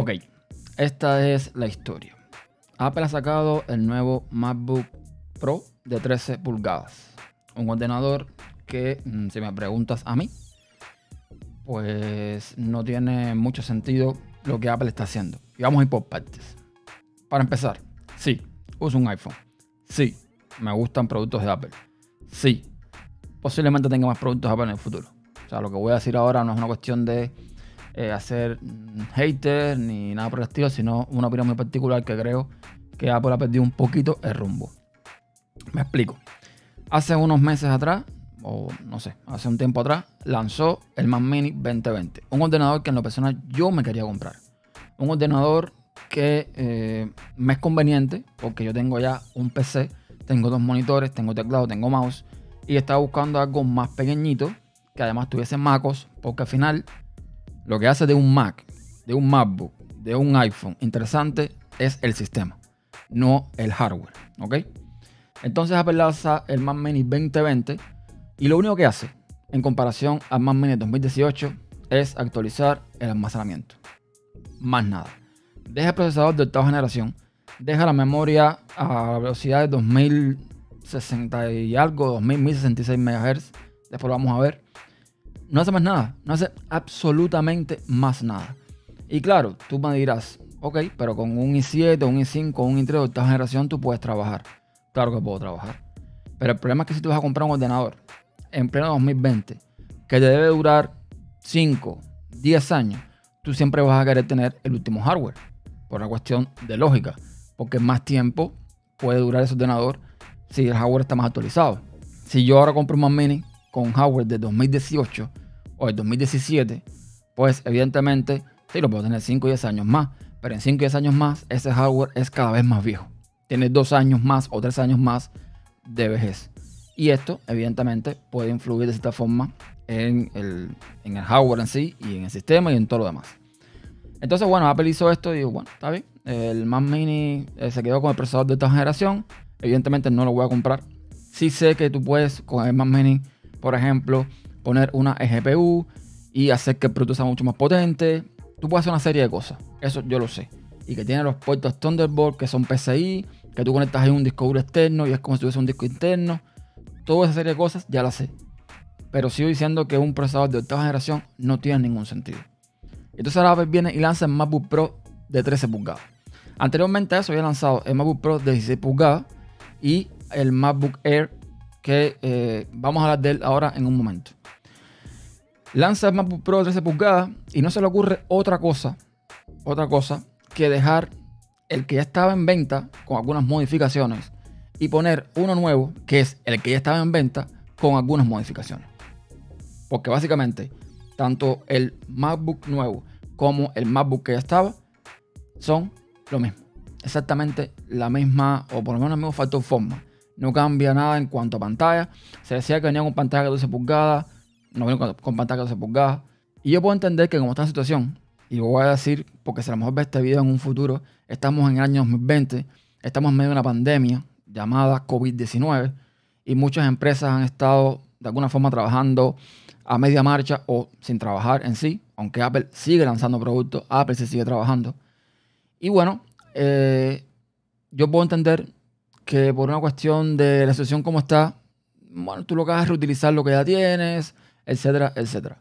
Ok, esta es la historia. Apple ha sacado el nuevo MacBook Pro de 13 pulgadas. Un ordenador que, si me preguntas a mí, pues no tiene mucho sentido lo que Apple está haciendo. Y vamos a ir por partes. Para empezar, sí, uso un iPhone. Sí, me gustan productos de Apple. Sí, posiblemente tenga más productos de Apple en el futuro. O sea, lo que voy a decir ahora no es una cuestión de hacer hater ni nada por el estilo, sino una opinión muy particular que creo que Apple ha perdido un poquito el rumbo. Me explico. Hace unos meses atrás, o no sé, hace un tiempo atrás, lanzó el Mac Mini 2020. Un ordenador que en lo personal yo me quería comprar. Un ordenador que me es conveniente porque yo tengo ya un PC, tengo 2 monitores, tengo teclado, tengo mouse y estaba buscando algo más pequeñito que además tuviese MacOS, porque al final lo que hace de un Mac, de un MacBook, de un iPhone interesante es el sistema, no el hardware, ¿ok? Entonces Apple lanza el Mac Mini 2020 y lo único que hace en comparación al Mac Mini 2018 es actualizar el almacenamiento. Más nada. Deja el procesador de octava generación, deja la memoria a la velocidad de 2060 y algo, 1066 MHz, después lo vamos a ver. No hace más nada, no hace absolutamente más nada. Y claro, tú me dirás, ok, pero con un i7, un i5, un i3 de octava generación tú puedes trabajar. Claro que puedo trabajar. Pero el problema es que si tú vas a comprar un ordenador en pleno 2020 que te debe durar 5, 10 años, tú siempre vas a querer tener el último hardware. Por una cuestión de lógica. Porque más tiempo puede durar ese ordenador si el hardware está más actualizado. Si yo ahora compro un Mac Mini con hardware de 2018 o de 2017, pues evidentemente sí lo puedo tener 5 o 10 años más. Pero en 5 o 10 años más ese hardware es cada vez más viejo. Tiene 2 años más o 3 años más de vejez. Y esto evidentemente puede influir de cierta forma en el hardware en sí y en el sistema y en todo lo demás. Entonces, bueno, Apple hizo esto y digo, bueno, está bien. El Mac Mini se quedó con el procesador de esta generación. Evidentemente no lo voy a comprar. Sí sé que tú puedes con el Mac Mini, por ejemplo, poner una eGPU y hacer que el producto sea mucho más potente. Tú puedes hacer una serie de cosas. Eso yo lo sé. Y que tiene los puertos Thunderbolt, que son PCI, que tú conectas ahí un disco duro externo y es como si tuviese un disco interno. Toda esa serie de cosas ya la sé. Pero sigo diciendo que un procesador de octava generación no tiene ningún sentido. Entonces ahora Apple viene y lanza el MacBook Pro de 13 pulgadas. Anteriormente a eso había lanzado el MacBook Pro de 16 pulgadas y el MacBook Air, que vamos a hablar de él ahora en un momento. Lanza el MacBook Pro de 13 pulgadas y no se le ocurre otra cosa que dejar el que ya estaba en venta con algunas modificaciones y poner uno nuevo, que es el que ya estaba en venta con algunas modificaciones. Porque básicamente tanto el MacBook nuevo como el MacBook que ya estaba son lo mismo. Exactamente la misma, o por lo menos el mismo factor forma. No cambia nada en cuanto a pantalla. Se decía que venía con pantalla de 12 pulgadas. No viene con pantalla de 12 pulgadas. Y yo puedo entender que como está la situación, y lo voy a decir porque si a lo mejor ve este video en un futuro, estamos en el año 2020, estamos en medio de una pandemia llamada COVID-19 y muchas empresas han estado de alguna forma trabajando a media marcha o sin trabajar en sí, aunque Apple sigue lanzando productos, Apple se sigue trabajando. Y bueno, yo puedo entender que por una cuestión de la situación como está, bueno, tú lo que hagas es reutilizar lo que ya tienes, etcétera, etcétera.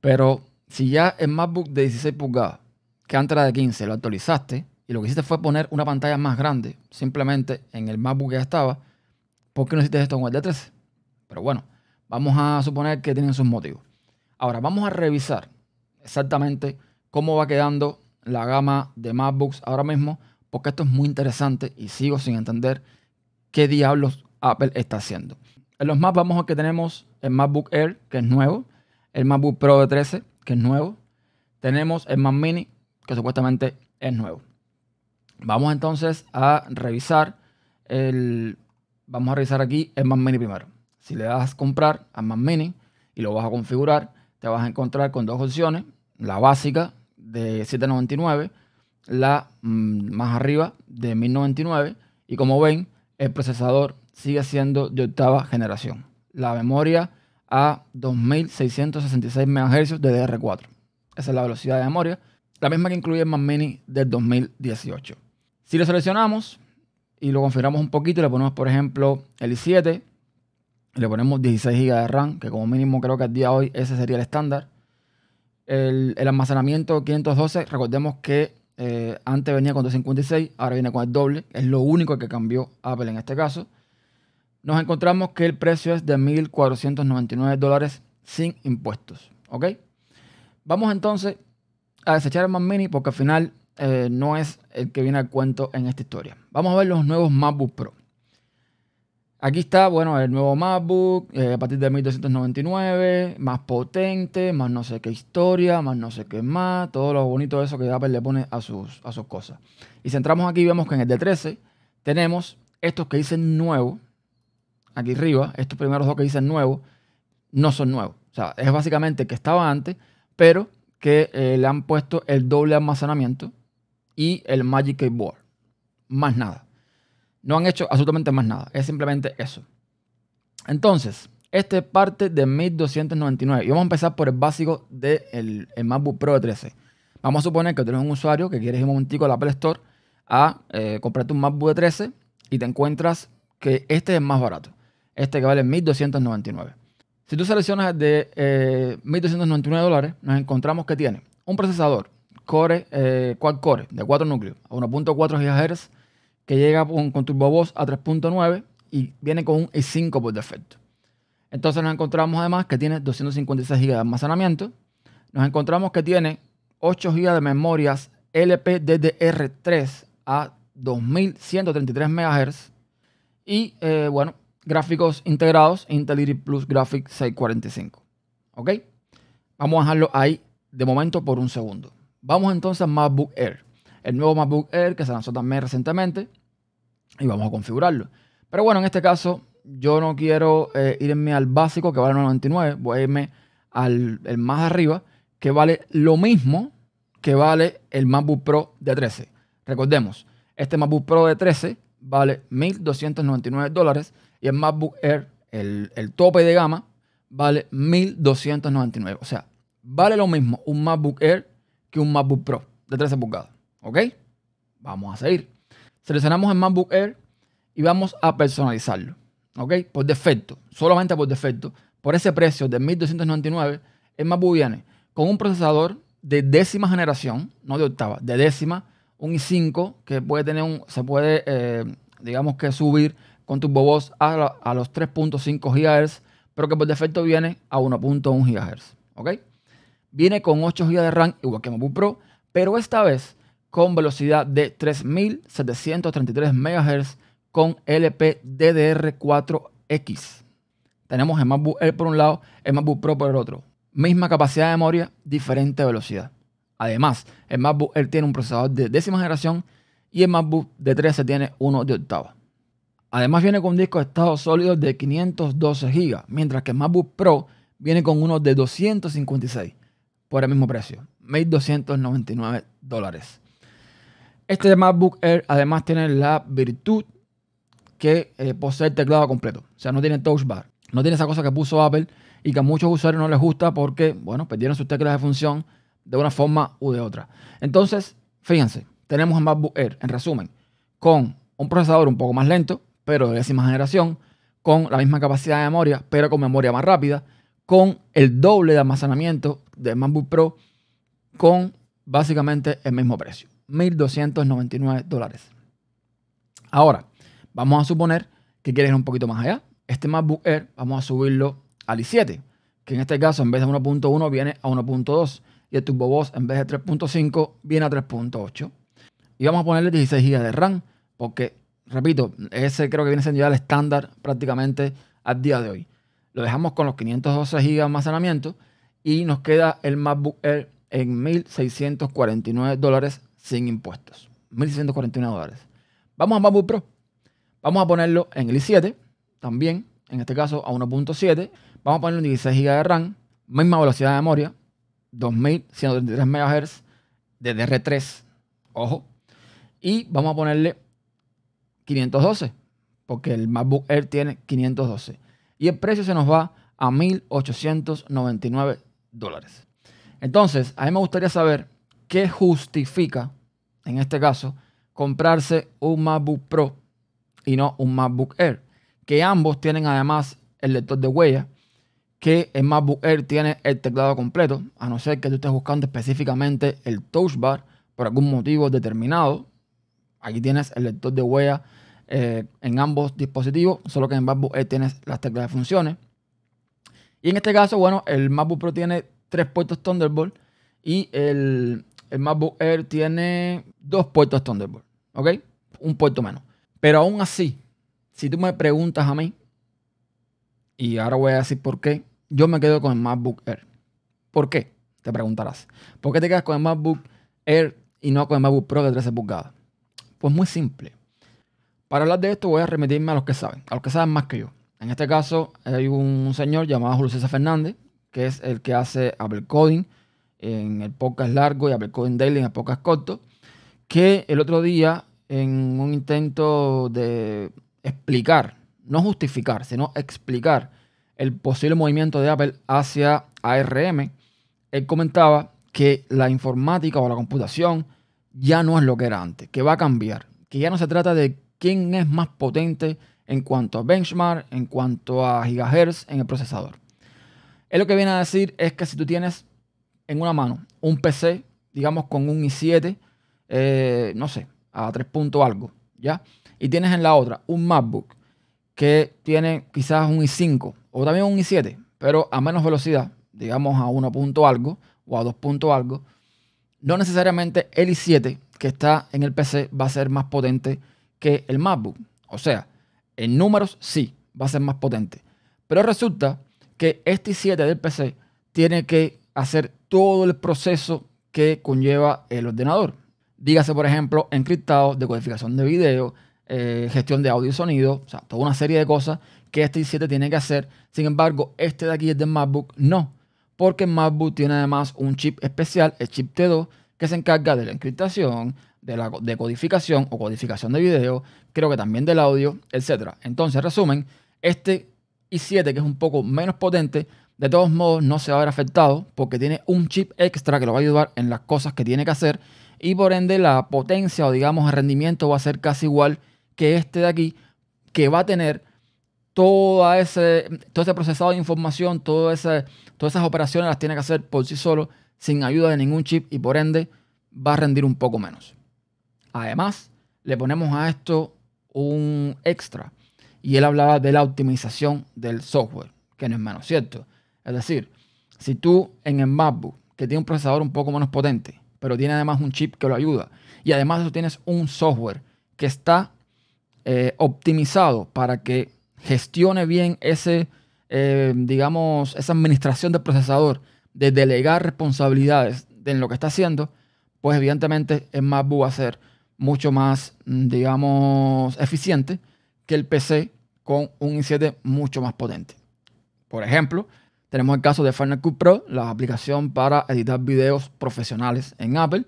Pero si ya el MacBook de 16 pulgadas, que antes era de 15, lo actualizaste y lo que hiciste fue poner una pantalla más grande simplemente en el MacBook que ya estaba, ¿por qué no hiciste esto con el de 13? Pero bueno, vamos a suponer que tienen sus motivos. Ahora, vamos a revisar exactamente cómo va quedando la gama de MacBooks ahora mismo, porque esto es muy interesante y sigo sin entender qué diablos Apple está haciendo. En los Mac vamos a ver que tenemos el MacBook Air, que es nuevo, el MacBook Pro de 13, que es nuevo, tenemos el Mac Mini, que supuestamente es nuevo. Vamos entonces a revisar aquí el Mac Mini primero. Si le das a comprar al Mac Mini y lo vas a configurar, te vas a encontrar con dos opciones. La básica de $799, la más arriba de $1099. Y como ven, el procesador sigue siendo de octava generación. La memoria a 2666 MHz de DDR4. Esa es la velocidad de memoria. la misma que incluye el Mac Mini del 2018. Si lo seleccionamos y lo configuramos un poquito, le ponemos, por ejemplo, el i7, le ponemos 16 GB de RAM, que como mínimo creo que al día de hoy ese sería el estándar. El almacenamiento 512, recordemos que antes venía con 256, ahora viene con el doble. Es lo único que cambió Apple en este caso. Nos encontramos que el precio es de $1,499 sin impuestos. ¿Ok? Vamos entonces a desechar el Mac Mini porque al final no es el que viene al cuento en esta historia. Vamos a ver los nuevos MacBook Pro. Aquí está, bueno, el nuevo MacBook a partir de 1,299, más potente, más no sé qué historia, más no sé qué más, todo lo bonito de eso que Apple le pone a sus cosas. Y si entramos aquí vemos que en el de 13 tenemos estos que dicen nuevo, aquí arriba, estos primeros dos que dicen nuevo, no son nuevos. O sea, es básicamente que estaba antes, pero que le han puesto el doble almacenamiento y el Magic Keyboard. Más nada. No han hecho absolutamente más nada. Es simplemente eso. Entonces, este es parte de 1,299. Y vamos a empezar por el básico del MacBook Pro de 13. Vamos a suponer que tú eres un usuario que quieres ir un momentico al Apple Store a comprarte un MacBook de 13 y te encuentras que este es el más barato. Este que vale 1,299. Si tú seleccionas el de $1,299, nos encontramos que tiene un procesador quad core de 4 núcleos a 1.4 GHz que llega con turbo voz a 3.9 y viene con un i5 por defecto. Entonces nos encontramos además que tiene 256 GB de almacenamiento. Nos encontramos que tiene 8 GB de memorias LPDDR3 a 2133 MHz. Y bueno, gráficos integrados Intel Iris Plus Graphics 645. ¿Ok? Vamos a dejarlo ahí de momento por un segundo. Vamos entonces al MacBook Air. El nuevo MacBook Air que se lanzó también recientemente. Y vamos a configurarlo. Pero bueno, en este caso yo no quiero irme al básico que vale $99. Voy a irme al el más arriba que vale lo mismo que vale el MacBook Pro de 13. Recordemos, este MacBook Pro de 13 vale $1,299 y el MacBook Air, el tope de gama, vale $1,299. O sea, vale lo mismo un MacBook Air que un MacBook Pro de 13 pulgadas. ¿Ok? Vamos a seguir. Seleccionamos el MacBook Air y vamos a personalizarlo. ¿Ok? Por defecto, solamente por defecto, por ese precio de $1,299, el MacBook viene con un procesador de décima generación, no de octava, de décima, un i5 que puede tener se puede, digamos que subir con turbo voz a los 3.5 GHz, pero que por defecto viene a 1.1 GHz. ¿Ok? Viene con 8 GB de RAM, igual que MacBook Pro, pero esta vez con velocidad de 3733 MHz con LPDDR4X. Tenemos el MacBook Air por un lado, el MacBook Pro por el otro. Misma capacidad de memoria, diferente velocidad. Además, el MacBook Air tiene un procesador de décima generación y el MacBook de 13 tiene uno de octava. Además viene con un disco de estado sólido de 512 GB, mientras que el MacBook Pro viene con uno de 256 por el mismo precio, $1,299. Este MacBook Air además tiene la virtud que posee el teclado completo. O sea, no tiene touch bar. No tiene esa cosa que puso Apple y que a muchos usuarios no les gusta porque, bueno, perdieron sus teclas de función de una forma u de otra. Entonces, fíjense, tenemos el MacBook Air, en resumen, con un procesador un poco más lento, pero de décima generación, con la misma capacidad de memoria, pero con memoria más rápida, con el doble de almacenamiento del MacBook Pro, con básicamente el mismo precio. $1,299. Ahora, vamos a suponer que quieres ir un poquito más allá. Este MacBook Air vamos a subirlo al i7, que en este caso en vez de 1.1 viene a 1.2 y el turbo voz en vez de 3.5 viene a 3.8. Y vamos a ponerle 16 GB de RAM porque, repito, ese creo que viene siendo ya el estándar prácticamente al día de hoy. Lo dejamos con los 512 GB de almacenamiento y nos queda el MacBook Air en $1,649 sin impuestos. $1,649. Vamos a MacBook Pro. Vamos a ponerlo en el i7, también, en este caso a 1.7. Vamos a ponerle 16 GB de RAM, misma velocidad de memoria, 2133 MHz de DR3, ojo. Y vamos a ponerle 512, porque el MacBook Air tiene 512. Y el precio se nos va a $1,899. Entonces, a mí me gustaría saber que justifica, en este caso, comprarse un MacBook Pro y no un MacBook Air, que ambos tienen además el lector de huella, que el MacBook Air tiene el teclado completo, a no ser que tú estés buscando específicamente el Touch Bar por algún motivo determinado. Aquí tienes el lector de huella en ambos dispositivos, solo que en MacBook Air tienes las teclas de funciones. Y en este caso, bueno, el MacBook Pro tiene 3 puertos Thunderbolt y el MacBook Air tiene 2 puertos Thunderbolt, ¿ok? Un puerto menos. Pero aún así, si tú me preguntas a mí, y ahora voy a decir por qué, yo me quedo con el MacBook Air. ¿Por qué? Te preguntarás. ¿Por qué te quedas con el MacBook Air y no con el MacBook Pro de 13 pulgadas? Pues muy simple. Para hablar de esto voy a remitirme a los que saben más que yo. En este caso hay un señor llamado Julio César Fernández, que es el que hace Apple Coding en el podcast largo y Apple Coding Daily en el podcast corto, que el otro día, en un intento de explicar, no justificar, sino explicar el posible movimiento de Apple hacia ARM, él comentaba que la informática o la computación ya no es lo que era antes, que va a cambiar, que ya no se trata de quién es más potente en cuanto a benchmark, en cuanto a gigahertz en el procesador. Él lo que viene a decir es que si tú tienes en una mano un PC, digamos con un i7, no sé, a 3 punto algo, ¿ya? Y tienes en la otra un MacBook que tiene quizás un i5 o también un i7, pero a menos velocidad, digamos a 1 punto algo o a 2 punto algo, no necesariamente el i7 que está en el PC va a ser más potente que el MacBook. O sea, en números sí va a ser más potente. Pero resulta que este i7 del PC tiene que hacer todo el proceso que conlleva el ordenador. Dígase, por ejemplo, encriptado, decodificación de video, gestión de audio y sonido, o sea, toda una serie de cosas que este i7 tiene que hacer. Sin embargo, este de aquí, el del MacBook, no. Porque el MacBook tiene además un chip especial, el chip T2, que se encarga de la encriptación, de la decodificación o codificación de video, creo que también del audio, etc. Entonces, en resumen, este i7, que es un poco menos potente, de todos modos no se va a ver afectado porque tiene un chip extra que lo va a ayudar en las cosas que tiene que hacer y por ende la potencia o digamos el rendimiento va a ser casi igual que este de aquí, que va a tener todo ese procesado de información, todas esas operaciones las tiene que hacer por sí solo, sin ayuda de ningún chip y por ende va a rendir un poco menos. Además, le ponemos a esto un extra y él hablaba de la optimización del software, que no es menos cierto. Es decir, si tú en el MacBook, que tiene un procesador un poco menos potente, pero tiene además un chip que lo ayuda, y además tú tienes un software que está optimizado para que gestione bien digamos, esa administración del procesador, de delegar responsabilidades en lo que está haciendo, pues evidentemente el MacBook va a ser mucho más, digamos, eficiente que el PC con un i7 mucho más potente. Por ejemplo, tenemos el caso de Final Cut Pro, la aplicación para editar videos profesionales en Apple,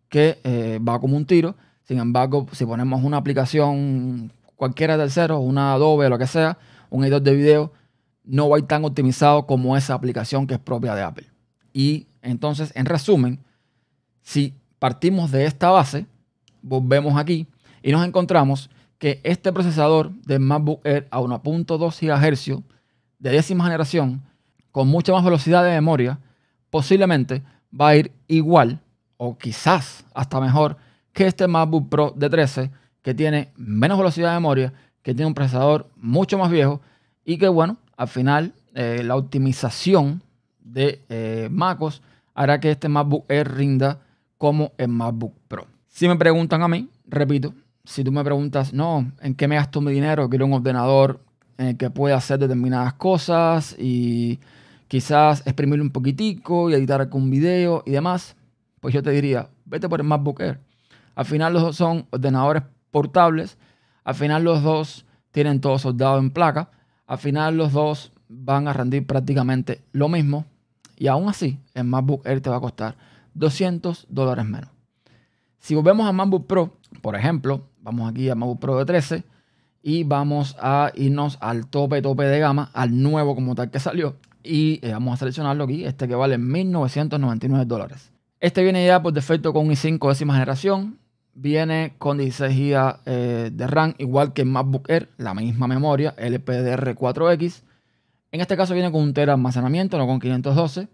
que va como un tiro. Sin embargo, si ponemos una aplicación cualquiera del cero, una Adobe, lo que sea, un editor de video, no va a ir tan optimizado como esa aplicación que es propia de Apple. Y entonces, en resumen, si partimos de esta base, volvemos aquí y nos encontramos que este procesador del MacBook Air a 1.2 GHz de 10ª generación, con mucha más velocidad de memoria, posiblemente va a ir igual o quizás hasta mejor que este MacBook Pro de 13, que tiene menos velocidad de memoria, que tiene un procesador mucho más viejo y que, bueno, al final la optimización de MacOS hará que este MacBook Air rinda como el MacBook Pro. Si me preguntan a mí, repito, si tú me preguntas, no, ¿en qué me gasto mi dinero? Quiero un ordenador en el que pueda hacer determinadas cosas y quizás exprimirlo un poquitico y editar algún video y demás, pues yo te diría, vete por el MacBook Air. Al final los dos son ordenadores portables, al final los dos tienen todo soldado en placa, al final los dos van a rendir prácticamente lo mismo y aún así el MacBook Air te va a costar $200 menos. Si volvemos al MacBook Pro, por ejemplo, vamos aquí al MacBook Pro de 13 y vamos a irnos al tope de gama, al nuevo como tal que salió y vamos a seleccionarlo aquí, este que vale $1.999. Este viene ya por defecto con un i5 décima generación. Viene con 16 GB de RAM, igual que el MacBook Air, la misma memoria, LPDDR4X. En este caso viene con 1 TB de almacenamiento, no con 512.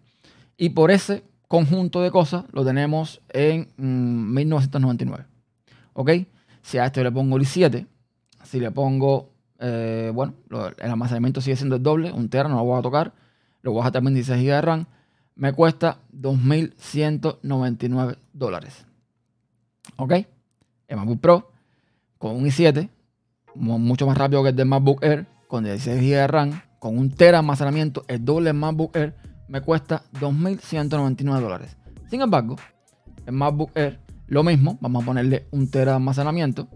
Y por ese conjunto de cosas lo tenemos en 1999. ¿Ok? Si a este le pongo el i7, si le pongo, bueno, el almacenamiento sigue siendo el doble, 1 TB, no lo voy a tocar. Lo voy a dejar también 16 GB de RAM. Me cuesta $2.199. ¿Ok? El MacBook Pro con un i7, mucho más rápido que el del MacBook Air, con 16 GB de RAM, con 1 TB de almacenamiento, el doble del MacBook Air, me cuesta $2.199. Sin embargo, el MacBook Air, lo mismo, vamos a ponerle 1 TB de almacenamiento,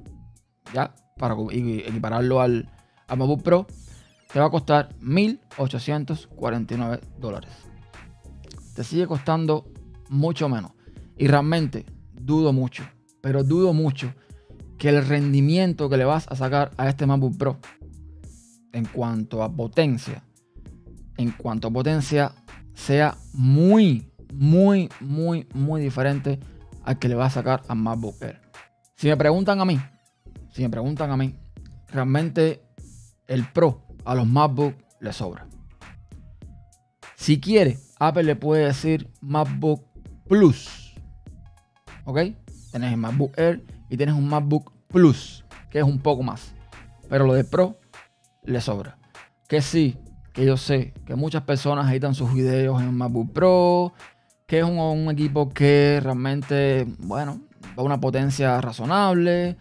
ya, para equipararlo al MacBook Pro, te va a costar $1.849. Te sigue costando mucho menos. Y realmente dudo mucho, pero dudo mucho que el rendimiento que le vas a sacar a este MacBook Pro en cuanto a potencia sea muy diferente al que le va a sacar al MacBook Air. Si me preguntan a mí, realmente el Pro a los MacBook le sobra. Si quiere, Apple le puede decir MacBook Plus. ¿Ok? Tienes el MacBook Air y tienes un MacBook Plus, que es un poco más. Pero lo de Pro le sobra. Que sí, que yo sé que muchas personas editan sus videos en MacBook Pro, que es un equipo que realmente, bueno, va a una potencia razonable,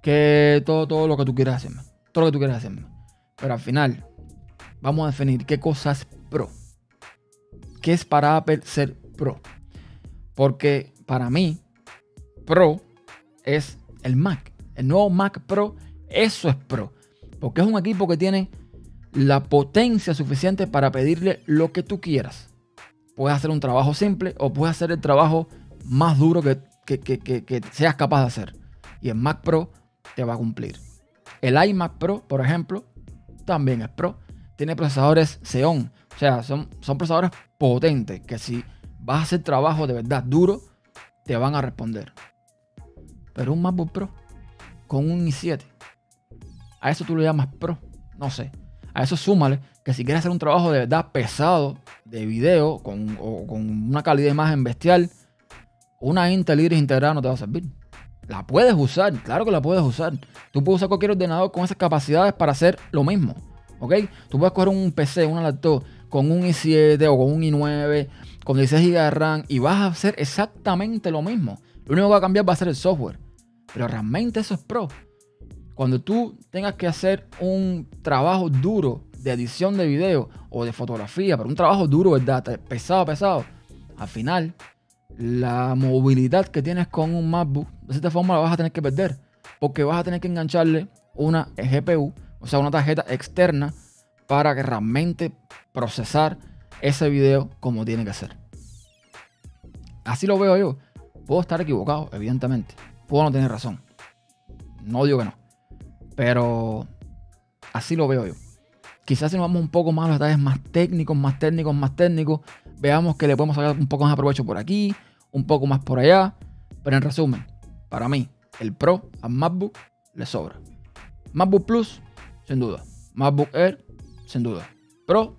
que todo lo que tú quieras hacerme. Todo lo que tú quieras hacerme. Pero al final, vamos a definir qué cosa es Pro. ¿Qué es para Apple ser Pro? Porque para mí, Pro es el Mac. El nuevo Mac Pro, eso es Pro. Porque es un equipo que tiene la potencia suficiente para pedirle lo que tú quieras. Puedes hacer un trabajo simple o puedes hacer el trabajo más duro que seas capaz de hacer. Y el Mac Pro te va a cumplir. El iMac Pro, por ejemplo, también es Pro. Tiene procesadores Xeon. O sea, son procesadores potentes que si vas a hacer trabajo de verdad duro, te van a responder. Pero un MacBook Pro con un i7, a eso tú lo llamas Pro. No sé. A eso súmale que si quieres hacer un trabajo de verdad pesado de video con una calidad de imagen bestial, una Intel Iris integrada no te va a servir. La puedes usar, claro que la puedes usar. Tú puedes usar cualquier ordenador con esas capacidades para hacer lo mismo. ¿Ok? Tú puedes coger un PC, una laptop con un i7 o con un i9, con 16 GB de RAM y vas a hacer exactamente lo mismo. Lo único que va a cambiar va a ser el software. Pero realmente eso es Pro. Cuando tú tengas que hacer un trabajo duro de edición de video o de fotografía, pero un trabajo duro, ¿verdad? Pesado, al final la movilidad que tienes con un MacBook, de cierta forma la vas a tener que perder. Porque vas a tener que engancharle una GPU, o sea, una tarjeta externa, para que realmente procesar ese video como tiene que ser. Así lo veo yo. Puedo estar equivocado, evidentemente. Puedo no tener razón. No digo que no. Pero así lo veo yo. Quizás si nos vamos un poco más a los detalles más técnicos, veamos que le podemos sacar un poco más de provecho por aquí, un poco más por allá. Pero en resumen, para mí, el Pro al MacBook le sobra. MacBook Plus, sin duda. MacBook Air, sin duda. Pro,